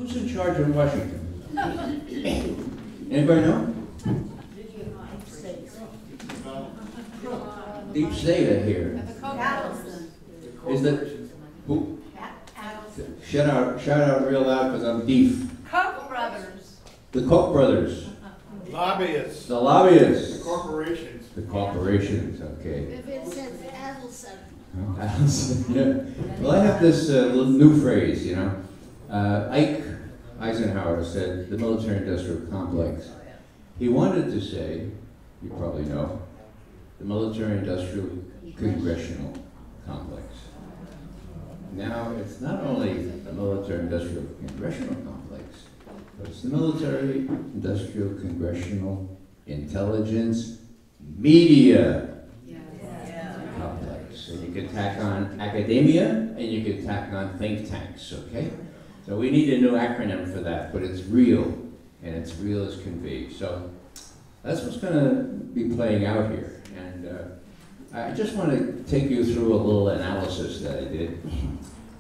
Who's in charge in Washington? Anybody know? Deep state, I hear. Is that who? Shout out real loud because I'm deaf. Koch brothers. The Koch brothers. Lobbyists. The lobbyists. The corporations. The corporations, okay. If it says Adelson. Yeah. Well, I have this little new phrase, you know. Ike Eisenhower said the military-industrial complex. He wanted to say, you probably know, the military-industrial congressional complex. Now, it's not only the military-industrial congressional complex, but it's the military-industrial congressional intelligence media complex. So you can tack on academia and you can tack on think tanks, okay? So we need a new acronym for that, but it's real, and it's real as can be. So that's what's going to be playing out here. And I just want to take you through a little analysis that I did,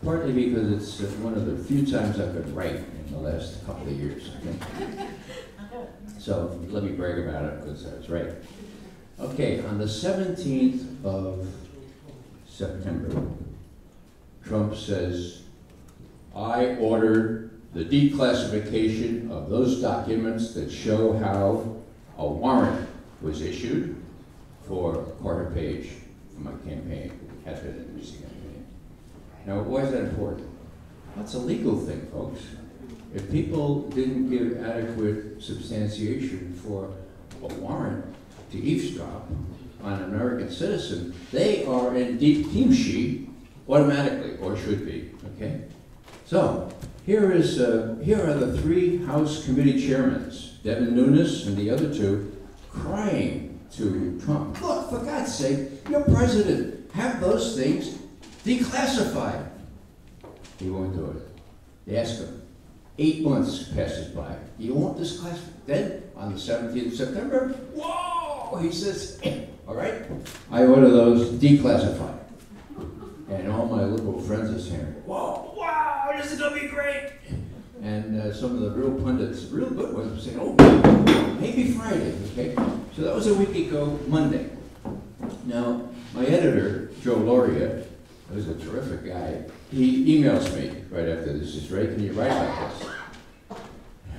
partly because it's one of the few times I've been right in the last couple of years, okay? So let me brag about it, because I was right. Okay, on the 17th of September, Trump says, I order the declassification of those documents that show how a warrant was issued for Carter Page for my campaign, has been in his campaign. Now, why is that important? That's a legal thing, folks. If people didn't give adequate substantiation for a warrant to eavesdrop on an American citizen, they are in deep kimchi automatically, or should be, okay? So, here are the three House committee chairmen, Devin Nunes and the other two, crying to Trump. Look, for God's sake, you're president. Have those things declassified. He won't do it. They ask him. 8 months passes by. You want this class? Then, on the 17th of September, whoa! He says, all right, I order those declassified. And all my liberal friends are saying, whoa, wow, this is going to be great. And some of the real pundits, real good ones, were saying, oh, maybe Friday, okay? So that was a week ago, Monday. Now, my editor, Joe Loria, who's a terrific guy, he emails me right after this is Ray, can you write about this?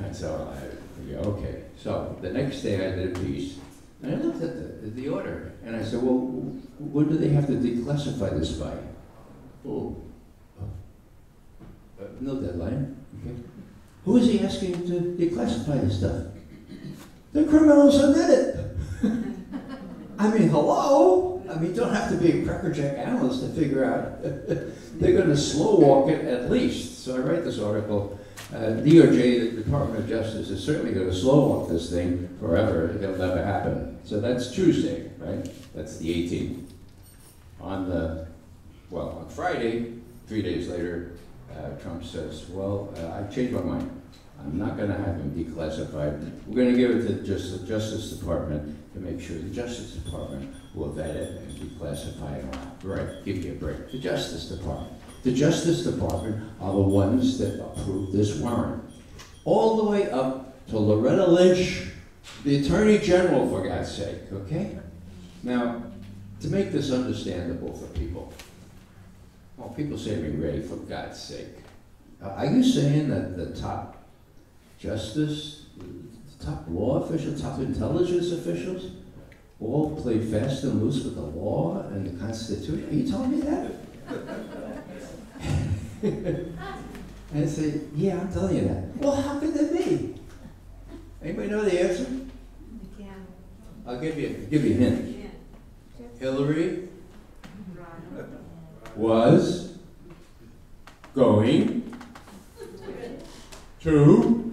And so I go, okay. So the next day I did a piece, and I looked at the order, and I said, well, when do they have to declassify this by? Oh, no deadline, okay. Who is he asking to declassify this stuff? The criminals who did it. I mean, hello? I mean, you don't have to be a crackerjack analyst to figure out. They're going to slow walk it at least. So I write this article. DOJ, the Department of Justice, is certainly going to slow walk this thing forever. It'll never happen. So that's Tuesday, right? That's the 18th. On Friday, 3 days later, Trump says, well, I've changed my mind. I'm not going to have him declassified. We're going to give it to just the Justice Department to make sure the Justice Department will vet it and declassify it all. Right, give me a break. The Justice Department. The Justice Department are the ones that approved this warrant. All the way up to Loretta Lynch, the Attorney General, for God's sake, okay? Now, to make this understandable for people, well, people say to me, Ray, for God's sake, are you saying that the top justice, the top law officials, top intelligence officials, all play fast and loose with the law and the Constitution? Are you telling me that? And I say, yeah, I'm telling you that. Well, how could that be? Anybody know the answer? I'll give you a hint. Hillary was going to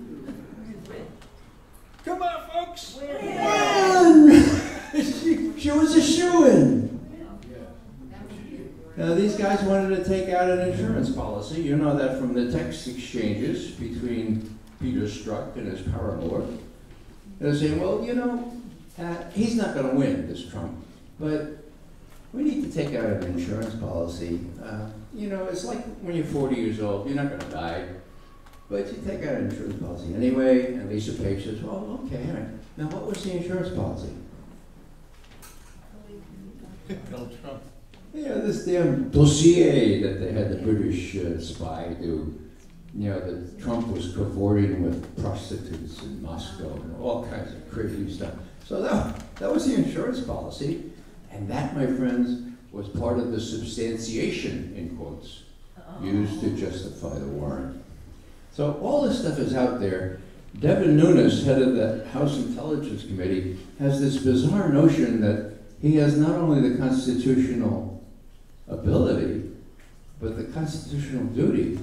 come on, folks. Win! She was a shoo-in. Now, these guys wanted to take out an insurance policy. You know that from the text exchanges between Peter Strzok and his paramour. They're saying, well, you know, he's not going to win, this Trump, but we need to take out an insurance policy. You know, it's like when you're 40 years old, you're not going to die. But you take out an insurance policy anyway, and Lisa Page says, well, okay, all right. Now, what was the insurance policy? Donald Trump. Yeah, this damn dossier that they had the British spy do. You know, that Trump was cavorting with prostitutes in Moscow and all kinds of crazy stuff. So that was the insurance policy. And that, my friends, was part of the substantiation, in quotes, used to justify the warrant. So all this stuff is out there. Devin Nunes, head of the House Intelligence Committee, has this bizarre notion that he has not only the constitutional ability, but the constitutional duty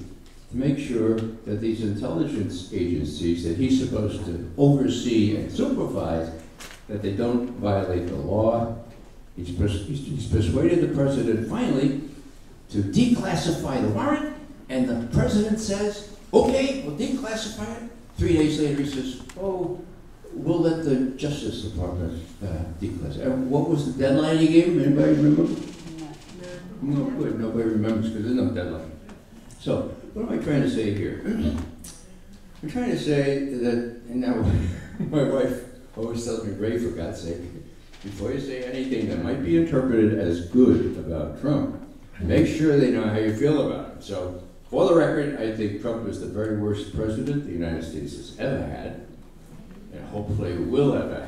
to make sure that these intelligence agencies that he's supposed to oversee and supervise, that they don't violate the law. He's persuaded the president finally to declassify the warrant, and the president says, okay, we'll declassify it. 3 days later he says, oh, we'll let the Justice Department declassify. And what was the deadline he gave him? Anybody remember? No, good, nobody remembers because there's no deadline. So, what am I trying to say here? I'm trying to say that, and now my wife always tells me, Ray, for God's sake, before you say anything that might be interpreted as good about Trump, make sure they know how you feel about him. So, for the record, I think Trump is the very worst president the United States has ever had, and hopefully will ever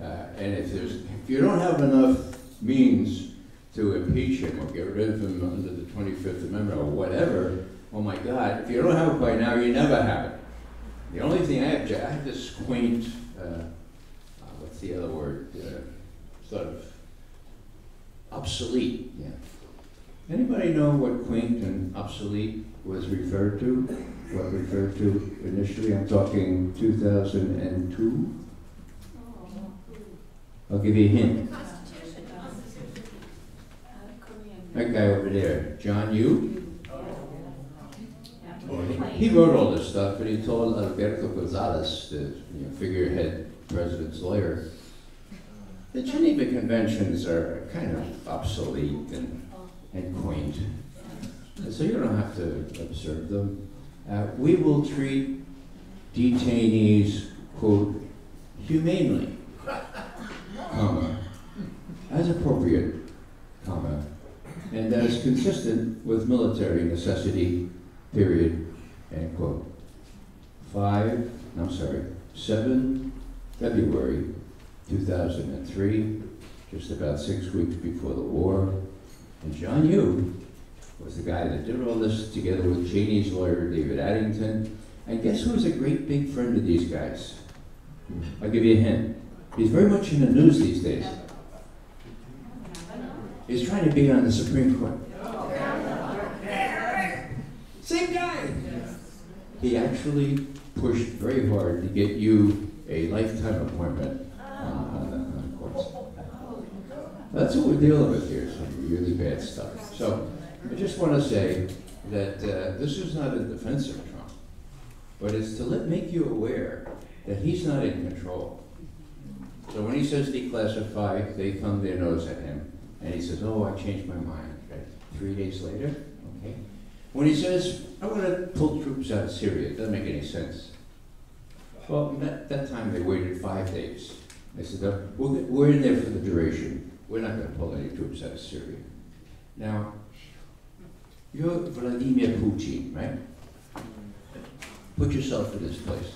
have. And if you don't have enough means to impeach him or get rid of him under the 25th Amendment or whatever, oh my God, if you don't have it by now, you never have it. The only thing I have this quaint, what's the other word, sort of obsolete. Yeah. Anybody know what quaint and obsolete was referred to? What referred to initially? I'm talking 2002. I'll give you a hint. That guy over there, John Yoo. He wrote all this stuff, but he told Alberto Gonzalez, the figurehead president's lawyer, the Geneva Conventions are kind of obsolete and quaint. So you don't have to observe them. We will treat detainees, quote, humanely, comma, as appropriate, comma, and as consistent with military necessity, period, end quote. 7 February 2003, just about 6 weeks before the war. And John Yoo was the guy that did all this together with Cheney's lawyer, David Addington. And guess who's a great big friend of these guys? I'll give you a hint. He's very much in the news these days. He's trying to be on the Supreme Court. Same guy. He actually pushed very hard to get you a lifetime appointment on the courts. That's what we're dealing with here, some really bad stuff. So I just want to say that this is not a defense of Trump, but it's to make you aware that he's not in control. So when he says declassify, they thumb their nose at him, and he says, oh, I changed my mind. Okay. 3 days later, okay. When he says, I want to pull troops out of Syria, it doesn't make any sense. Well, that time they waited 5 days. They said, we're in there for the duration. We're not going to pull any troops out of Syria. Now, you're Vladimir Putin, right? Put yourself in this place.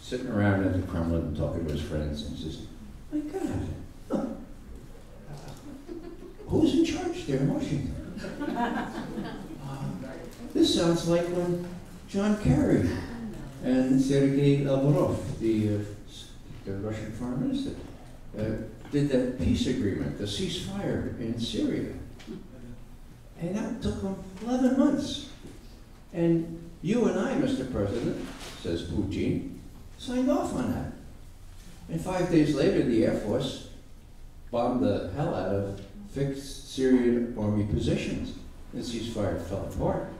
Sitting around at the Kremlin talking to his friends, and he says, my God, huh. Who's in charge there in Washington? This sounds like when John Kerry and Sergei Lavrov, the Russian foreign minister, did that peace agreement, the ceasefire in Syria. And that took them 11 months. And you and I, Mr. President, says Putin, signed off on that. And 5 days later, the Air Force bombed the hell out of fixed Syrian army positions. The ceasefire fell apart.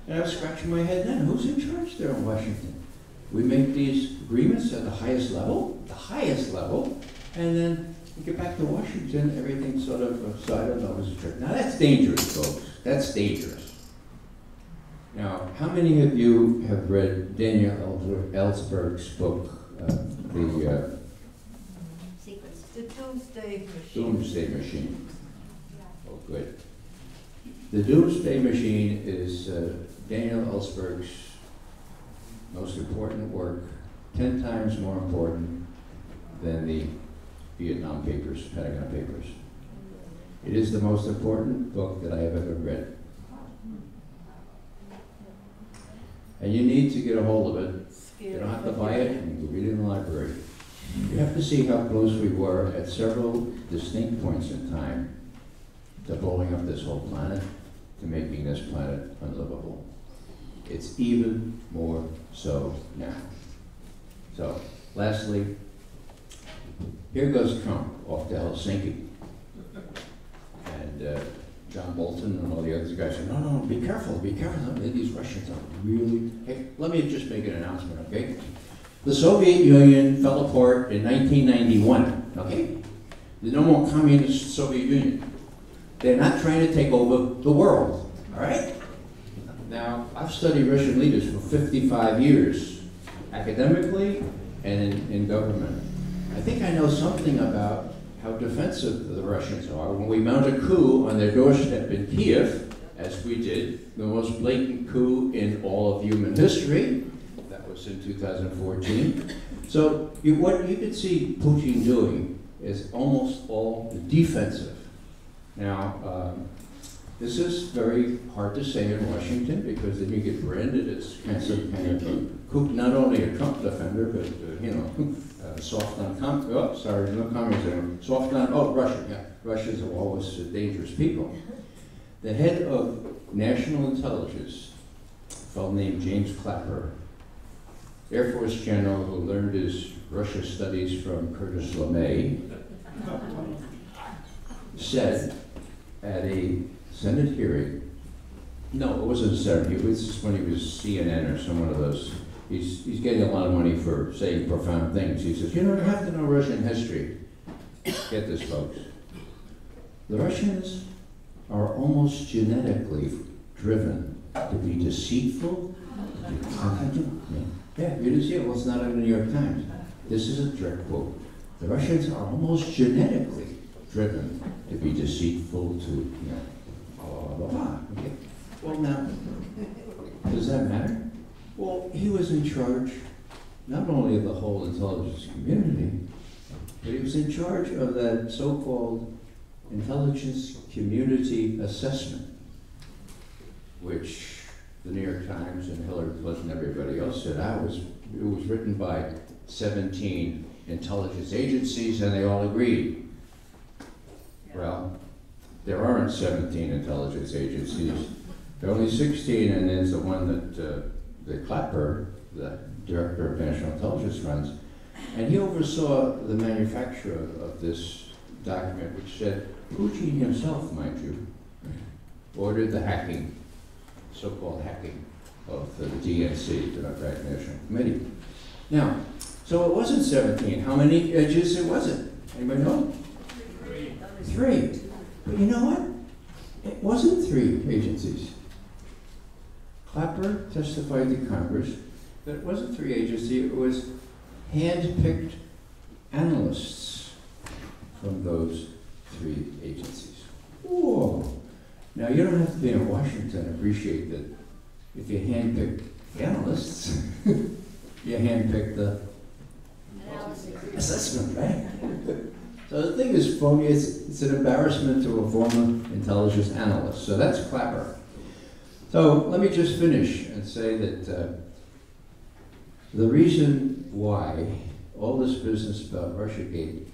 And I was scratching my head then, who's in charge there in Washington? We make these agreements at the highest level, and then we get back to Washington, everything's sort of, so I don't know who's in charge. Now that's dangerous, folks. That's dangerous. Now, how many of you have read Daniel Ellsberg's book, The Secrets. The Doomsday Machine. Doomsday Machine? Oh, good. The Doomsday Machine is Daniel Ellsberg's most important work, 10 times more important than the Vietnam Papers, Pentagon Papers. It is the most important book that I have ever read. And you need to get a hold of it. You don't have to buy it, and you can read it in the library. You have to see how close we were at several distinct points in time to blowing up this whole planet, to making this planet unlivable. It's even more so now. So, lastly, here goes Trump off to Helsinki. And John Bolton and all the other guys said, no, be careful, be careful. These Russians are really... Hey, let me just make an announcement, okay? The Soviet Union fell apart in 1991, okay? There's no more communist Soviet Union. They're not trying to take over the world, all right? Now, I've studied Russian leaders for 55 years, academically and in government. I think I know something about how defensive the Russians are. When we mount a coup on their doorstep in Kiev, as we did, the most blatant coup in all of human history, that was in 2014. So what you could see Putin doing is almost all defensive. Now, this is very hard to say in Washington because then you get branded as kind of a coup, not only a Trump defender, but soft on communism, soft on, Russia, yeah. Russians are always dangerous people. The head of national intelligence, a fellow named James Clapper, Air Force general who learned his Russia studies from Curtis LeMay, said at a Senate hearing, no, it wasn't a Senate, it was just when he was CNN or some one of those. He's getting a lot of money for saying profound things. He says, you have to know Russian history. Get this, folks. The Russians are almost genetically driven to be deceitful, to be confident. Yeah, you didn't see it. Well, it's not in the New York Times. This is a direct quote. The Russians are almost genetically driven to be deceitful, to, blah, blah, blah, blah. Okay. Well, now, does that matter? Well, he was in charge not only of the whole intelligence community, but he was in charge of that so-called intelligence community assessment, which the New York Times and Hillary Clinton and everybody else said, it was written by 17 intelligence agencies and they all agreed. Well, there aren't 17 intelligence agencies. There are only 16, and there's the one that Clapper, the director of national intelligence, runs. And he oversaw the manufacture of this document, which said Putin himself, mind you, ordered the hacking, so-called hacking of the DNC, Democratic National Committee. Now, so it wasn't 17. How many agencies was it? Anybody know? 3. But you know what? It wasn't 3 agencies. Clapper testified to Congress that it wasn't 3 agencies, it was hand-picked analysts from those 3 agencies. Whoa! Now, you don't have to be in Washington to appreciate that if you hand-pick analysts, you hand-pick the assessment, right? So the thing is phony. It's an embarrassment to a former intelligence analyst. So that's Clapper. So let me just finish and say that the reason why all this business about Russiagate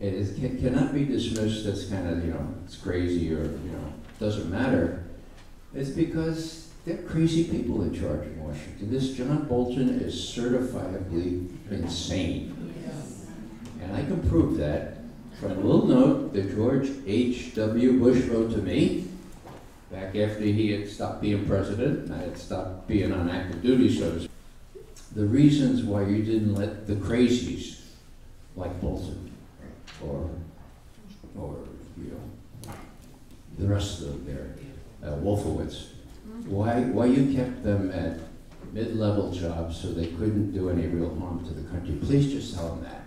cannot be dismissed as kind of, it's crazy or, doesn't matter. It's because they're crazy people in charge in Washington. This John Bolton is certifiably insane. And I can prove that from a little note that George H.W. Bush wrote to me back after he had stopped being president and I had stopped being on active duty, so to speak. The reasons why you didn't let the crazies like Bolton or the rest of them there, Wolfowitz, why you kept them at mid-level jobs so they couldn't do any real harm to the country. Please just tell them that.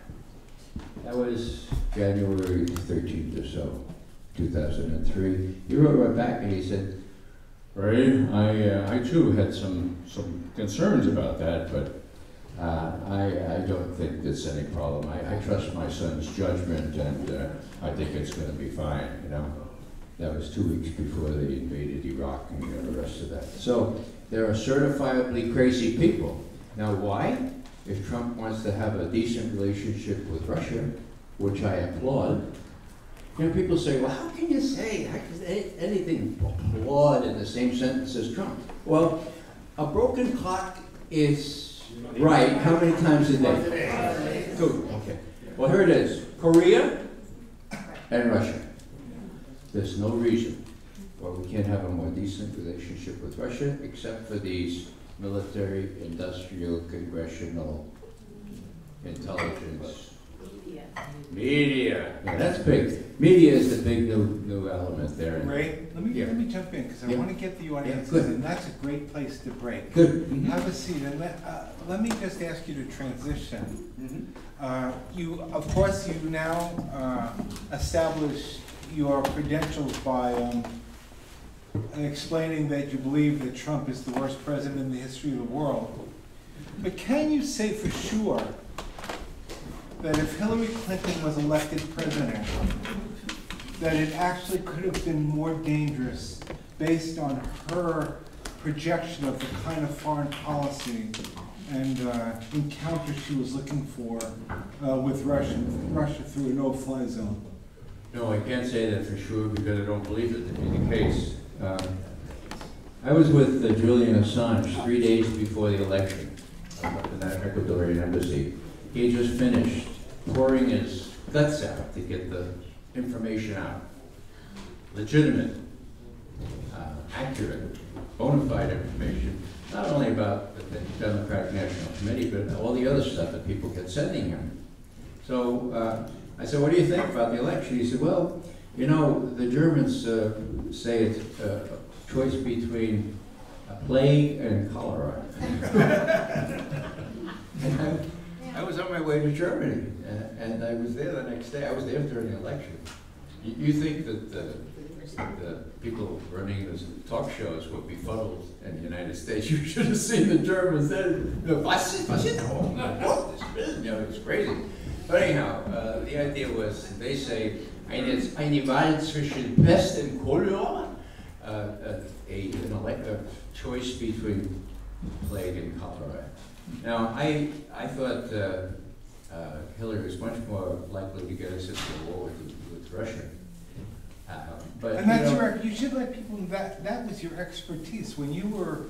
That was January 13th or so, 2003. He wrote right back and he said, Ray, I too had some concerns about that, but I don't think there's any problem. I trust my son's judgment, and I think it's going to be fine, you know. That was 2 weeks before they invaded Iraq and the rest of that. So there are certifiably crazy people. Now why? If Trump wants to have a decent relationship with Russia, which I applaud, you know, people say, well, how can you say anything applaud in the same sentence as Trump? Well, a broken clock is right how many times a day? Two. Okay. Well, here it is. Korea and Russia. There's no reason why we can't have a more decent relationship with Russia, except for these military, industrial, congressional, intelligence. Media. Yeah, that's big. Media is the big new element there. Ray, let me jump in because I want to get the audience, and that's a great place to break. Good. Have a seat, and let me just ask you to transition. You, of course, you now establish your credentials by explaining that you believe that Trump is the worst president in the history of the world. But can you say for sure that if Hillary Clinton was elected president, that it actually could have been more dangerous based on her projection of the kind of foreign policy and encounter she was looking for with Russia through a no-fly zone? No, I can't say that for sure because I don't believe it to be the case. I was with Julian Assange 3 days before the election up in that Ecuadorian embassy. He had just finished pouring his guts out to get the information out. Legitimate, accurate, bona fide information, not only about the Democratic National Committee, but all the other stuff that people kept sending him. So I said, what do you think about the election? He said, well, you know, the Germans say it's a choice between a plague and cholera. And I was on my way to Germany, and I was there the next day. I was there during the election. You think that the people running those talk shows were befuddled in the United States? You should have seen the Germans then. You know, it's crazy. But anyhow, the idea was, they say, eine Wahl zwischen Pest and Cholera, a choice between plague and cholera. Now, I thought Hillary was much more likely to get us into a war with Russia. But and that's you should let people know that was your expertise. When you were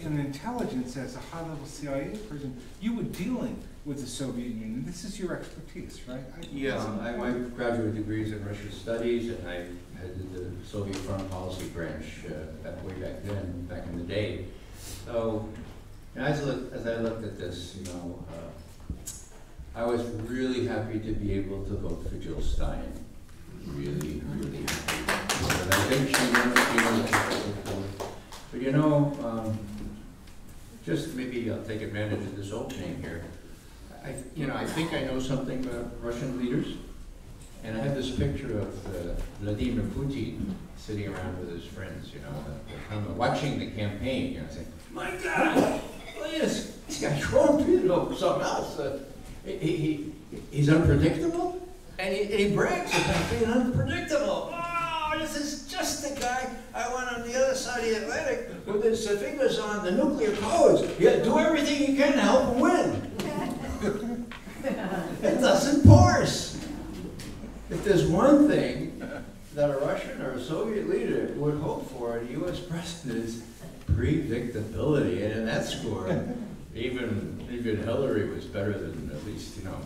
in intelligence as a high-level CIA person, you were dealing with the Soviet Union. This is your expertise, right? My graduate degree is in Russian studies, and I headed the Soviet foreign policy branch way back then, back in the day. So, as I looked at this, you know, I was really happy to be able to vote for Jill Stein. Really, really happy. But I think she knows. But you know, just maybe I'll take advantage of this opening here. I think I know something about Russian leaders, and I have this picture of Vladimir Putin sitting around with his friends, you know, watching the campaign, you know, saying, "My God, look at this guy Trump, you know, something else. He's unpredictable, and he brags about being unpredictable. Oh, this is just the guy I want on the other side of the Atlantic with his fingers on the nuclear codes. Yeah, do everything you can to help him win." It doesn't parse. If there's one thing that a Russian or a Soviet leader would hope for in a U.S. president, is predictability. And in that score, even Hillary was better than, at least, you know,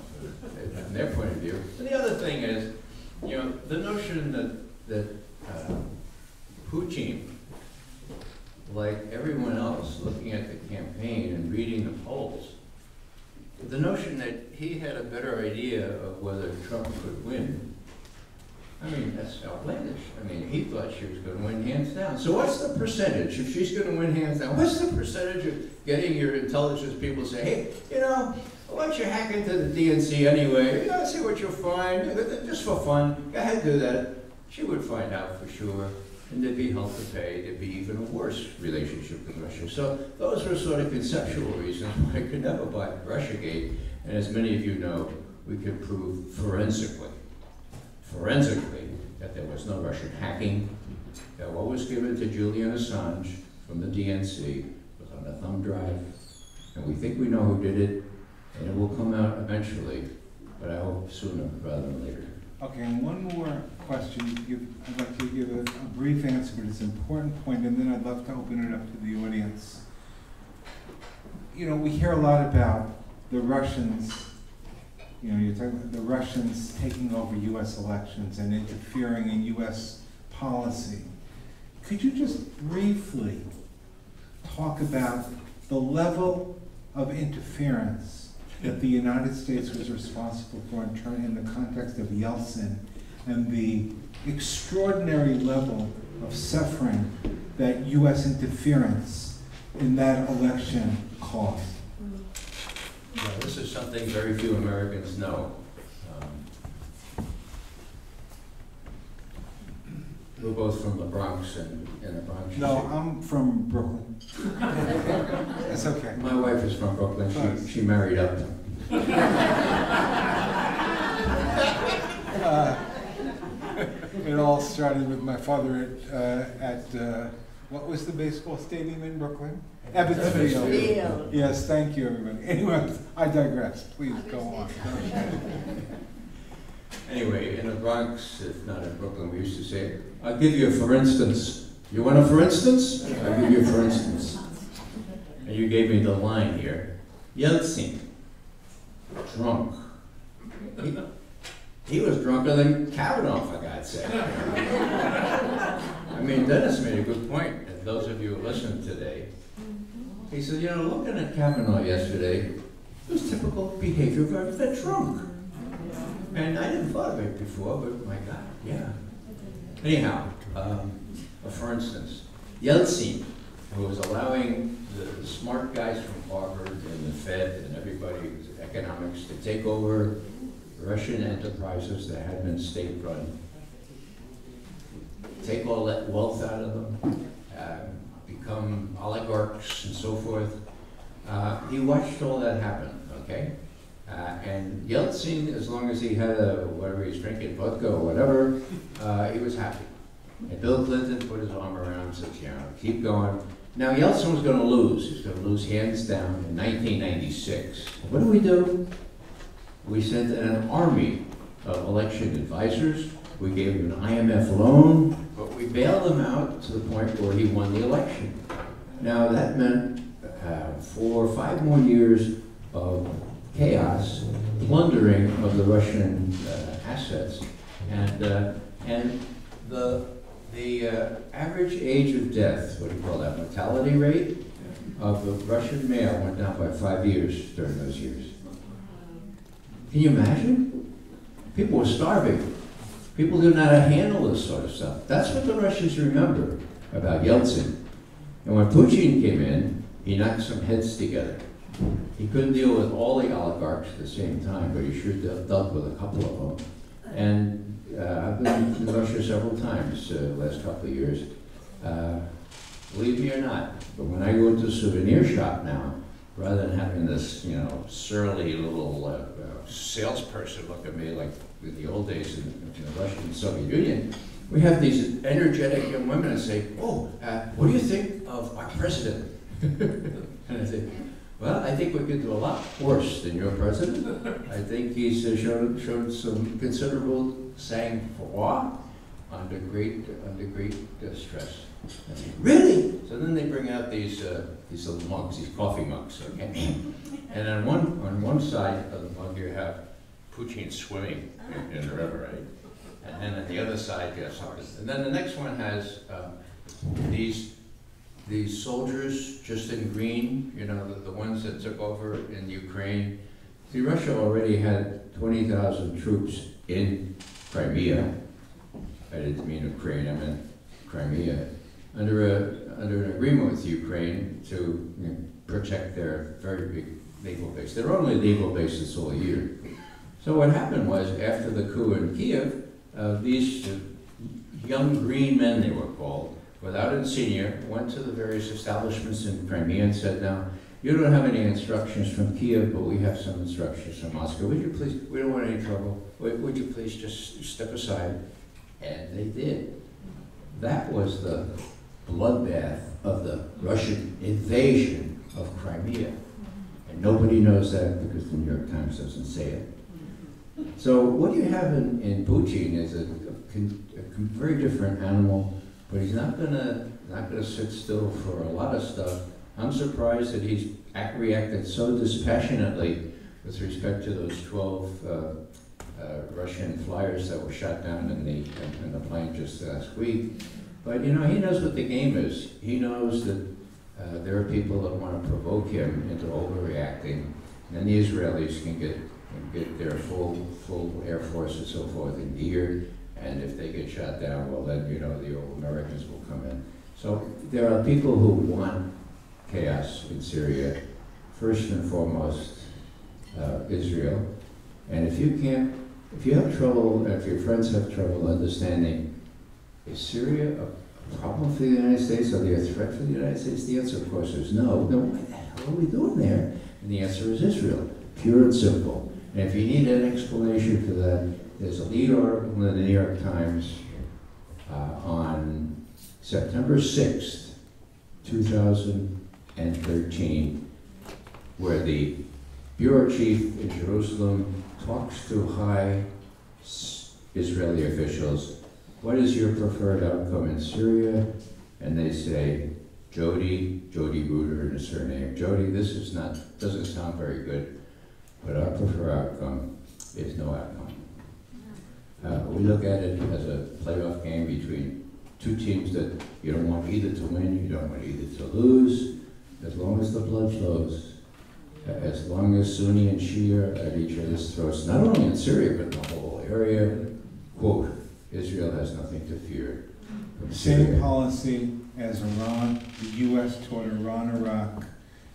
from their point of view. And the other thing is, you know, the notion that Putin, like everyone else, looking at the campaign and reading the polls, the notion that he had a better idea of whether Trump could win I mean, that's outlandish. I mean, he thought she was going to win hands down. So what's the percentage? If she's going to win hands down, what's the percentage of getting your intelligence people to say, hey, you know, why don't you hack into the DNC anyway? You know, see what you'll find, just for fun. Go ahead, do that. She would find out for sure, and there'd be hell to pay. There'd be even a worse relationship with Russia. So those were sort of conceptual reasons why I could never buy Russiagate. And as many of you know, we could prove forensically, that there was no Russian hacking, that what was given to Julian Assange from the DNC was on a thumb drive, and we think we know who did it, and it will come out eventually, but I hope sooner rather than later. Okay, and one more question. I'd like to give a brief answer, but it's an important point, and then I'd love to open it up to the audience. You know, we hear a lot about the Russians. You know, you're talking about the Russians taking over U.S. elections and interfering in U.S. policy. Could you just briefly talk about the level of interference that the United States was responsible for in the context of Yeltsin, and the extraordinary level of suffering that U.S. interference in that election caused? Yeah, this is something very few Americans know. We're both from the Bronx, and the Bronx. No, I'm from Brooklyn. That's okay. My wife is from Brooklyn. She married up. It all started with my father at what was the baseball stadium in Brooklyn? Ebbets Field. Yes, thank you, everybody. Anyway, I digress. Please go on. Anyway, in the Bronx, if not in Brooklyn, we used to say, I'll give you a for instance. You want a for instance? I'll give you a for instance. And you gave me the line here. Yeltsin, drunk. He was drunker than Kavanaugh, for God's sake. I mean, Dennis made a good point, and those of you who listened today. He said, you know, looking at Kavanaugh yesterday, it was typical behavior of a drunk. And I didn't thought of it before, but my God, yeah. Anyhow, for instance, Yeltsin, who was allowing the smart guys from Harvard and the Fed and everybody who's economics to take over Russian enterprises that had been state-run, take all that wealth out of them, become oligarchs and so forth. He watched all that happen, okay? And Yeltsin, as long as he had whatever he's drinking, vodka or whatever, he was happy. And Bill Clinton put his arm around him and said, you know, keep going. Now Yeltsin was going to lose. He was going to lose hands down in 1996. What do? We sent an army of election advisors. We gave him an IMF loan, but we bailed him out to the point where he won the election. Now that meant 4 or 5 more years of chaos, plundering of the Russian assets, and the average age of death, what do you call that, mortality rate of the Russian male went down by 5 years during those years. Can you imagine? People were starving. People didn't know how to handle this sort of stuff. That's what the Russians remember about Yeltsin. And when Putin came in, he knocked some heads together. He couldn't deal with all the oligarchs at the same time, but he sure dealt with a couple of them. And I've been to Russia several times the last couple of years. Believe me or not, but when I go into a souvenir shop now, rather than having this, you know, surly little salesperson look at me like in the old days in the Russian Soviet Union, we have these energetic young women and say, oh, what do you think of our president? And I say, well, I think we could do a lot worse than your president. I think he's shown some considerable sang-froid under great stress. I say, really? So then they bring out these little mugs, these coffee mugs, okay? And on one side of the mug you have Putin swimming in the river, right? And then on the other side you have something. And then the next one has these soldiers just in green, you know, the ones that took over in Ukraine. See, Russia already had 20,000 troops in Crimea, I didn't mean Ukraine, I meant Crimea, under an agreement with Ukraine to protect their very big naval base. They're only naval bases all year. So what happened was, after the coup in Kiev, these young green men, they were called, without insignia, went to the various establishments in Crimea and said, now, you don't have any instructions from Kiev, but we have some instructions from Moscow. Would you please, we don't want any trouble, would you please just step aside? And they did. That was the bloodbath of the Russian invasion of Crimea. And nobody knows that because the New York Times doesn't say it. So what you have in Putin is a very different animal, but he's not gonna sit still for a lot of stuff. I'm surprised that he's reacted so dispassionately with respect to those 12 Russian flyers that were shot down in the plane just last week. But you know, he knows what the game is. He knows that there are people that want to provoke him into overreacting, and the Israelis can get their full Air Force and so forth in gear, and if they get shot down, well then, you know, the old Americans will come in. So there are people who want chaos in Syria, first and foremost Israel, and if you have trouble, if your friends have trouble understanding, is Syria a problem for the United States? Are they a threat for the United States? The answer, of course, is no. Then what the hell are we doing there? And the answer is Israel, pure and simple. And if you need an explanation for that, there's a lead article in the New York Times on September 6th, 2013, where the bureau chief in Jerusalem talks to high Israeli officials. What is your preferred outcome in Syria? And they say, Jody Reuter in his surname. Jody, this doesn't sound very good, but our preferred outcome is no outcome. We look at it as a playoff game between two teams that you don't want either to win, you don't want either to lose, as long as the blood flows, as long as Sunni and Shia are at each other's throats, not only in Syria, but in the whole area, quote, Israel has nothing to fear from Syria. Same policy as Iran, the U.S. toward Iran, Iraq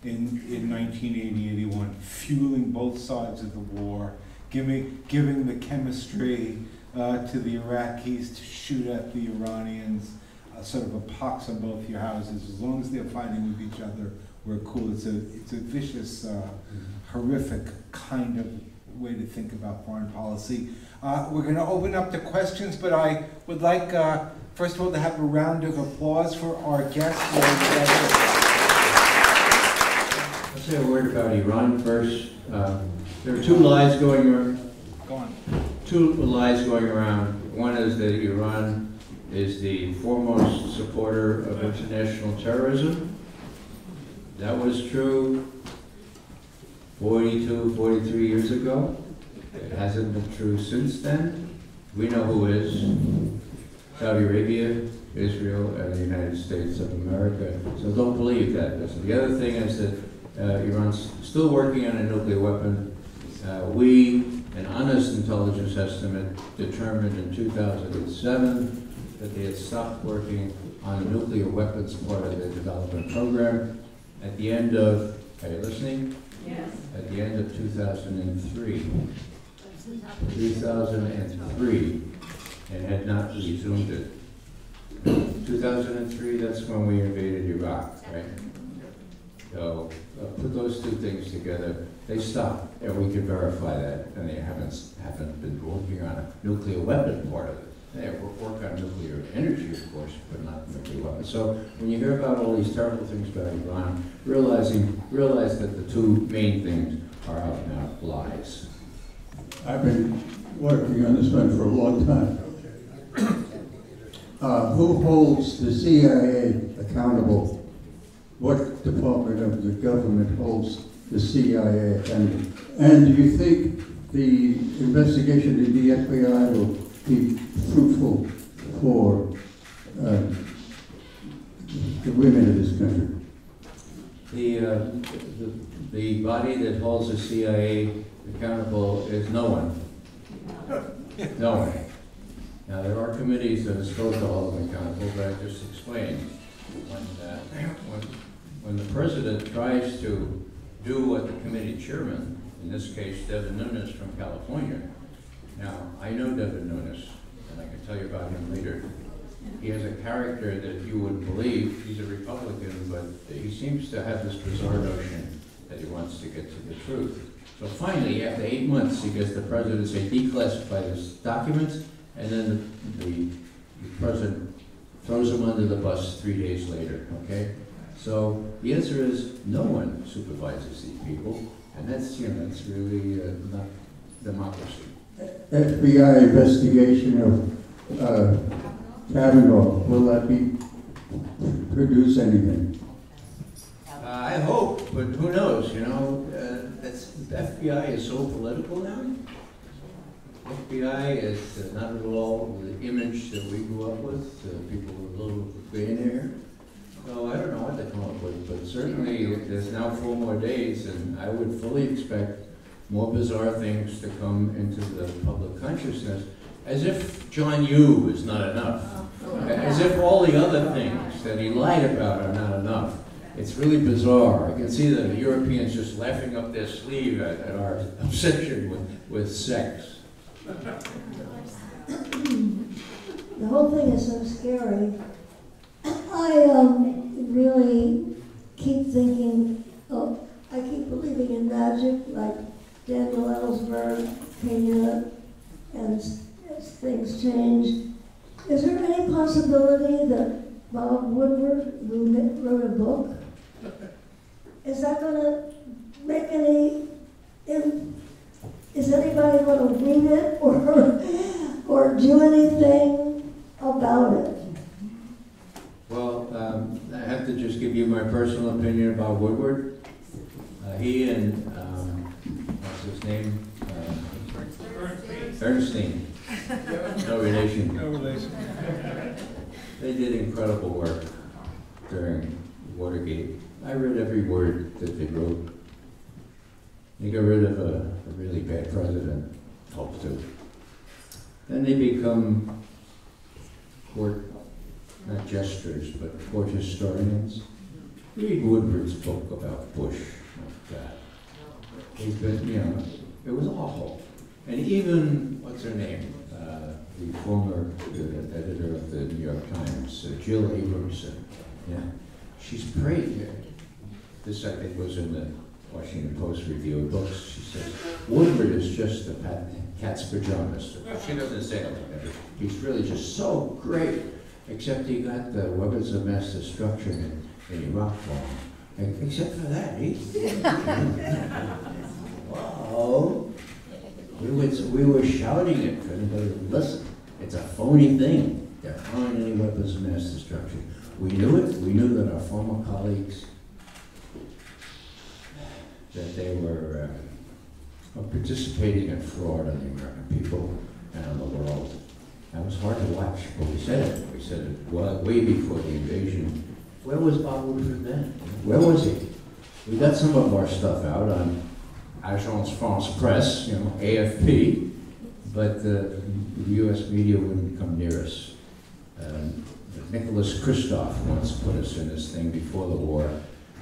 in 1980-81, fueling both sides of the war, giving the chemistry to the Iraqis to shoot at the Iranians, sort of a pox on both your houses. As long as they're fighting with each other, we're cool. It's a vicious, horrific kind of way to think about foreign policy. We're going to open up to questions, but I would like, first of all, to have a round of applause for our guests. Let's say a word about Iran first. There are two lies going around. Go on. Two lies going around. One is that Iran is the foremost supporter of international terrorism. That was true 42, 43 years ago. It hasn't been true since then. We know who is. Saudi Arabia, Israel, and the United States of America. So don't believe that. The other thing is that Iran's still working on a nuclear weapon. An honest intelligence estimate determined in 2007 that they had stopped working on a nuclear weapons part of their development program at the end of, are you listening? Yes. At the end of 2003. 2003, and had not resumed it. 2003, that's when we invaded Iraq, right? So put those two things together. They stopped, and we can verify that, and they haven't been working on a nuclear weapon part of it. They work on nuclear energy, of course, but not nuclear weapons. So when you hear about all these terrible things about Iran, realize that the two main things are out and out lies. I've been working on this one for a long time. Who holds the CIA accountable? What department of the government holds the CIA? And do you think the investigation of the FBI will be fruitful for the women of this country? The body that holds the CIA accountable is no one. No one. Now, there are committees that are supposed to hold them accountable, but I just explained. When the president tries to do what the committee chairman, in this case Devin Nunes from California, now I know Devin Nunes, and I can tell you about him later. He has a character that you wouldn't believe. He's a Republican, but he seems to have this bizarre notion that he wants to get to the truth. So finally, after 8 months, he gets the president to say, declassify this documents, and then the president throws him under the bus 3 days later, okay? So the answer is no one supervises these people, and that's, you know, that's really not democracy. FBI investigation of Kavanaugh, will that produce anything? I hope, but who knows, you know, the FBI is so political now. FBI is not at all the image that we grew up with, people with a little gray hair. So I don't know what to come up with, but certainly there's now 4 more days, and I would fully expect more bizarre things to come into the public consciousness, as if John Yoo is not enough, as if all the other things that he lied about are not enough. It's really bizarre. I can see the Europeans just laughing up their sleeve at our obsession with sex. The whole thing is so scary. I really keep thinking, oh, I keep believing in magic, like Daniel Ellsberg came in and as things change. Is there any possibility that Bob Woodward, who wrote a book, is that going to make any, is anybody going to read it or do anything about it? Well, I have to just give you my personal opinion about Woodward. He and, what's his name? Bernstein. No relation. No relation. They did incredible work during Watergate. I read every word that they wrote. They got rid of a really bad president, helped to. Then they become court, not jesters, but court historians. Read Woodward's book about Bush, like that. He's been, you know, it was awful. And even, what's her name? The former editor of the New York Times, Jill Abramson. Yeah, she's prayed. This, I think, was in the Washington Post review of books. She says, Woodward is just a cat's pajamas. She doesn't say it like that. He's really just so great, except he got the weapons of mass destruction in Iraq wrong. Except for that, wow. We were shouting it for anybody to listen. It's a phony thing. There aren't any weapons of mass destruction. We knew it. We knew that our former colleagues, that they were participating in fraud on the American people and on the world. That was hard to watch, but we said it. We said it way before the invasion. Where was Bob Woodward then? Where was he? We got some of our stuff out on Agence France Presse, you know, AFP, but the U.S. media wouldn't come near us. Nicholas Kristof once put us in this thing before the war,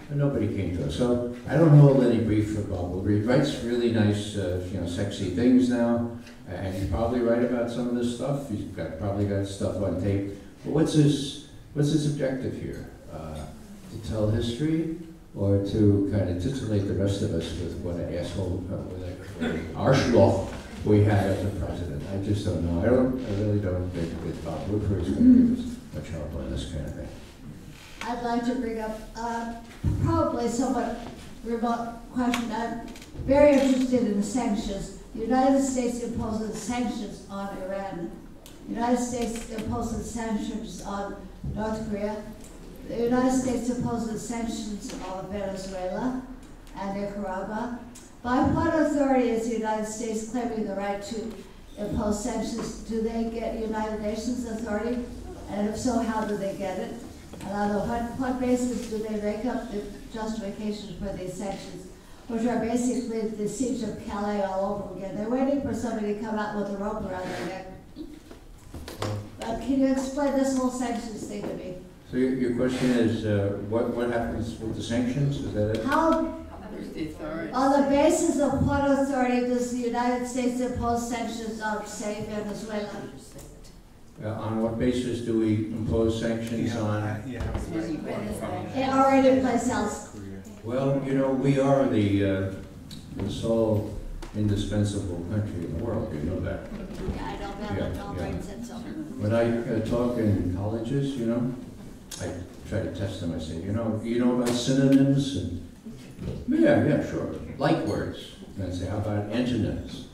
and nobody came to us. So I don't hold any brief for Bob Woodward. He writes really nice, you know, sexy things now, and he's probably right about some of this stuff. He's probably got stuff on tape. But what's his objective here? To tell history, or to kind of titillate the rest of us with what an asshole, arschloch we had as a president? I just don't know. I really don't think that Bob Woodward is going to give us much help on this kind of thing. I'd like to bring up probably somewhat remote question. I'm very interested in the sanctions. The United States imposes sanctions on Iran. The United States imposes sanctions on North Korea. The United States imposes sanctions on Venezuela and Nicaragua. By what authority is the United States claiming the right to impose sanctions? Do they get United Nations authority? And if so, how do they get it? And on what basis do they make up the justifications for these sanctions, which are basically the siege of Calais all over again? They're waiting for somebody to come out with a rope around their neck. can you explain this whole sanctions thing to me? So your question is, what happens with the sanctions? Is that it? How, on the basis of what authority does the United States impose sanctions on, say, Venezuela? On what basis do we impose sanctions on? Or anyplace else? Well, you know, we are the sole indispensable country in the world. You know that. Yeah, I know Bill Brady said so. When I talk in colleges, you know, I try to test them. I say, you know about synonyms? And, yeah, sure. Like words. And I say, how about antonyms?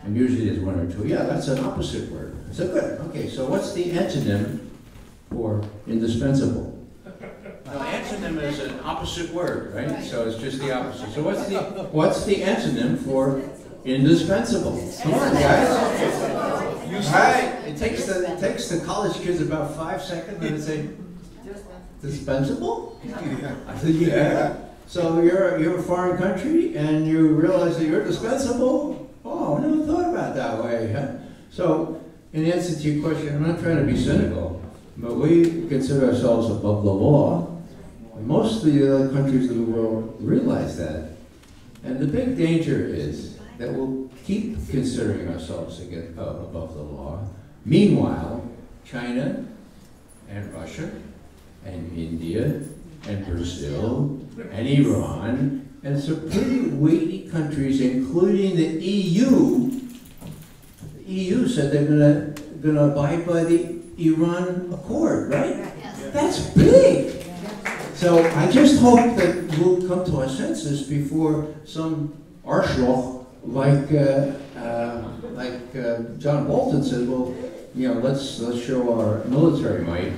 And usually there's one or two. Yeah, that's an opposite word. I said, good. Okay, so what's the antonym for indispensable? Now, antonym is an opposite word, right? So it's just the opposite. So what's the antonym for indispensable? Come on, guys. Right? It takes the college kids about 5 seconds and they say, dispensable? I said, yeah. So you're a foreign country and you realize that you're dispensable? Oh, I never thought about it that way. Huh? So, in answer to your question, I'm not trying to be cynical, but we consider ourselves above the law. Most of the other countries of the world realize that. And the big danger is that we'll keep considering ourselves above the law. Meanwhile, China and Russia and India and Brazil and Iran and some pretty weighty countries, including the EU. The EU said they're gonna abide by the Iran Accord, right? That's big. So I just hope that we'll come to our senses before some arschloch like John Bolton said, well, you know, let's show our military might.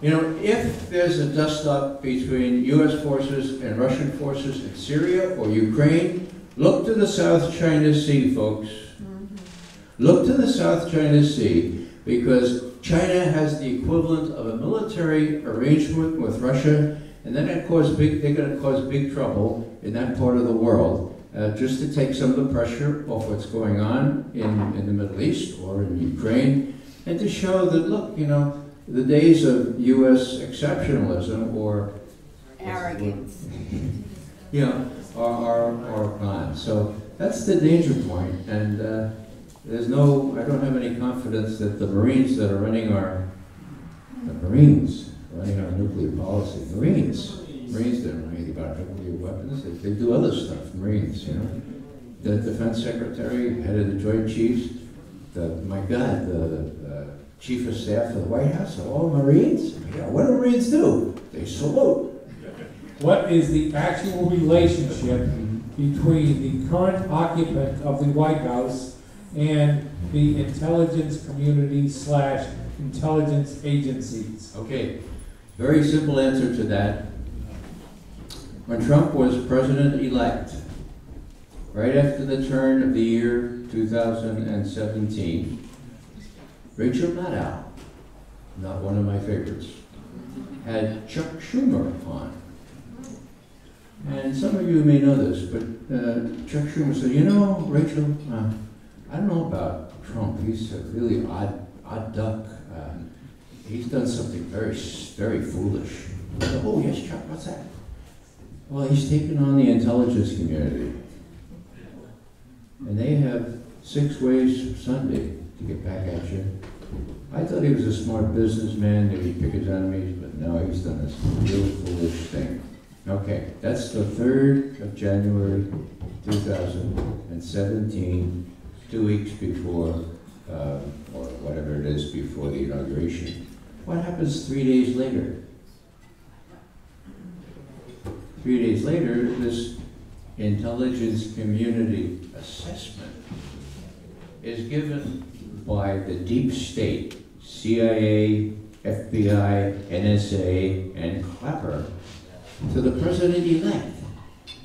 You know, if there's a dust-up between U.S. forces and Russian forces in Syria or Ukraine, look to the South China Sea, folks. Look to the South China Sea, because China has the equivalent of a military arrangement with Russia, and then they're going to cause big trouble in that part of the world, just to take some of the pressure off what's going on in the Middle East or in Ukraine, and to show that, look, you know, the days of U.S. exceptionalism or arrogance, you know, are gone. So that's the danger point, and I don't have any confidence that the Marines that are running our nuclear policy, Marines don't know anything about nuclear weapons. They do other stuff. Marines, you know, the Defense Secretary, head of the Joint Chiefs, the Chief of Staff of the White House are all Marines? Yeah, what do Marines do? They salute. What is the actual relationship between the current occupant of the White House and the intelligence community / intelligence agencies? Okay, very simple answer to that. When Trump was president-elect, right after the turn of the year 2017, Rachel Maddow, not one of my favorites, had Chuck Schumer on. And some of you may know this, but Chuck Schumer said, you know, Rachel, I don't know about Trump. He's a really odd duck. He's done something very, very foolish. I said, oh, yes, Chuck, what's that? Well, he's taken on the intelligence community. And they have 6 ways Sunday to get back at you. I thought he was a smart businessman, that he'd pick his enemies, but no, he's done this real foolish thing. Okay, that's the 3rd of January 2017, 2 weeks before, or whatever it is, before the inauguration. What happens 3 days later? 3 days later, this intelligence community assessment is given by the deep state, CIA, FBI, NSA, and Clapper, to the president-elect.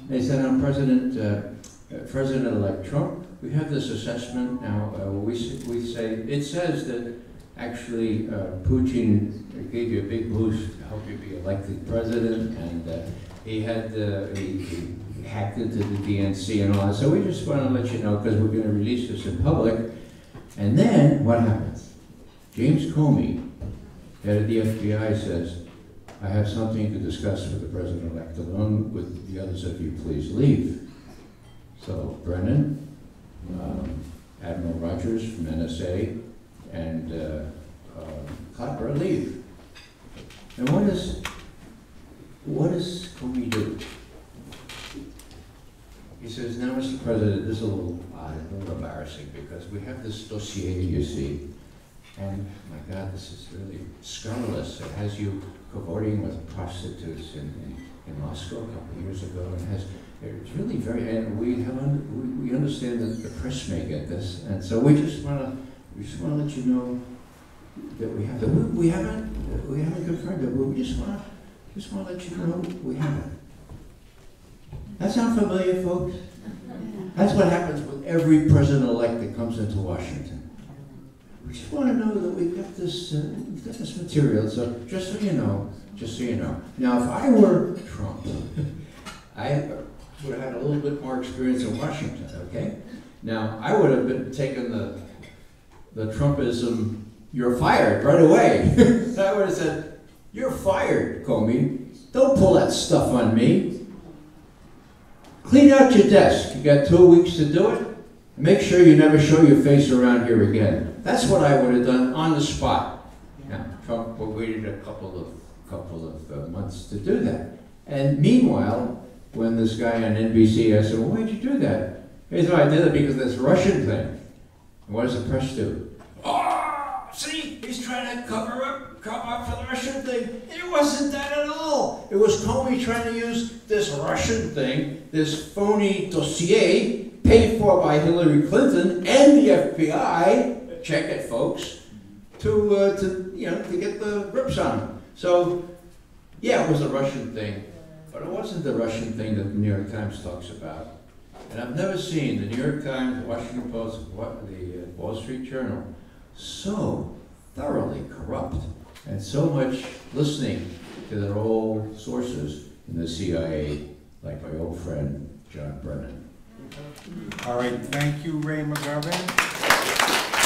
They said, on President-elect Trump, we have this assessment now. We say, it says that actually Putin gave you a big boost to help you be elected president, and he hacked into the DNC and all that. So we just want to let you know, because we're going to release this in public. And then what happens? James Comey, head of the FBI, says, I have something to discuss with the president-elect alone. With the others of you, please leave. So Brennan, Admiral Rogers from NSA, and Clapper leave. And what does Comey do? He says, now, Mr. President, this is a little odd, a little embarrassing, because we have this dossier, you see, and my God, this is really scurrilous. It has you cavorting with prostitutes in Moscow a couple of years ago, and it's really very, and we understand that the press may get this, and so we just want to let you know that we haven't confirmed it, but we just want to let you know we haven't. That sound familiar, folks? That's what happens with every president-elect that comes into Washington. We just want to know that we've got this material. So just so you know. Now, if I were Trump, I would have had a little bit more experience in Washington. Okay. Now, I would have been taking the Trumpism, "You're fired" right away. I would have said, "You're fired, Comey. Don't pull that stuff on me. Clean out your desk. You got 2 weeks to do it. Make sure you never show your face around here again." That's what I would have done on the spot. Now, Trump waited a couple of months to do that. And meanwhile, when this guy on NBC asked him, "Why'd you do that?" He said, "I did it because of this Russian thing." And what does the press do? "Oh, see, he's trying to cover up for the Russian thing." It wasn't that at all. It was Comey trying to use this Russian thing, this phony dossier paid for by Hillary Clinton and the FBI. Check it, folks, to get the grips on him. So, yeah, it was a Russian thing, but it wasn't the Russian thing that the New York Times talks about. And I've never seen the New York Times, the Washington Post, the Wall Street Journal so thoroughly corrupt and so much listening to their old sources in the CIA, like my old friend John Brennan. All right, thank you, Ray McGovern.